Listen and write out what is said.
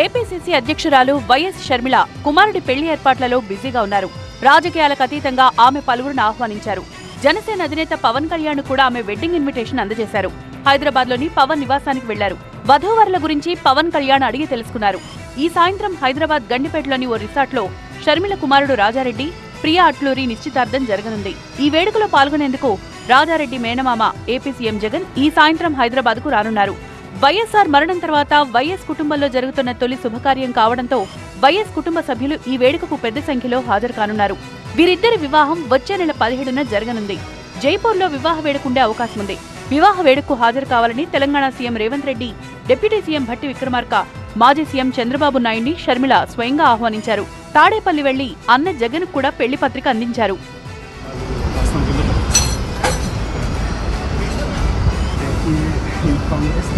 APCC అధ్యక్షురాలు YS Sharmila కుమారుడి పెళ్లి ఏర్పాట్లలో బిజీగా ఉన్నారు. రాజకీయాలకు అతీతంగా ఆమె పలువురిని ఆహ్వానించారు. జనసేన అధినేత పవన్ కళ్యాణ్ కూడా ఆమె వెడ్డింగ్ ఇన్విటేషన్ అందజేశారు. హైదరాబాద్లోని పవన్ నివాసానికి వెళ్లారు. వధూవరుల గురించి పవన్ కళ్యాణ్ అడిగి తెలుసుకున్నారు. ఈ సాయంత్రం హైదరాబాద్ గండిపేటలోని ఓ రిసార్ట్లో షర్మిల కుమారుడు రాజారెడ్డి, ప్రియా అట్లూరి నిశ్చితార్థం జరగనుంది. ఈ వేడుకలో పాల్గొనేందుకు రాజారెడ్డి మేనమామ ఏపీ సీఎం జగన్ ఈ సాయంత్రం హైదరాబాద్ కు రానున్నారు. వైఎస్ఆర్ మరణం తర్వాత వైఎస్ కుటుంబంలో జరుగుతున్న తొలి శుభకార్యం కావడంతో వైఎస్ కుటుంబ సభ్యులు ఈ వేడుకకు పెద్ద సంఖ్యలో హాజరు కానున్నారు. వీరిద్దరి వివాహం వచ్చే నెల 17న జరగనుంది. జైపూర్లో వివాహ వేడుకుండే అవకాశం ఉంది. వివాహ వేడుకకు హాజరు కావాలని Telangana CM Revanth Reddy, deputy CM Bhatti Vikramarka, మాజీ సీఎం చంద్రబాబు నాయుడిని షర్మిల స్వయంగా ఆహ్వానించారు. తాడేపల్లి వెళ్లి అన్న జగన్ కూడా పెళ్లి పత్రిక అందించారు. कांग्रेस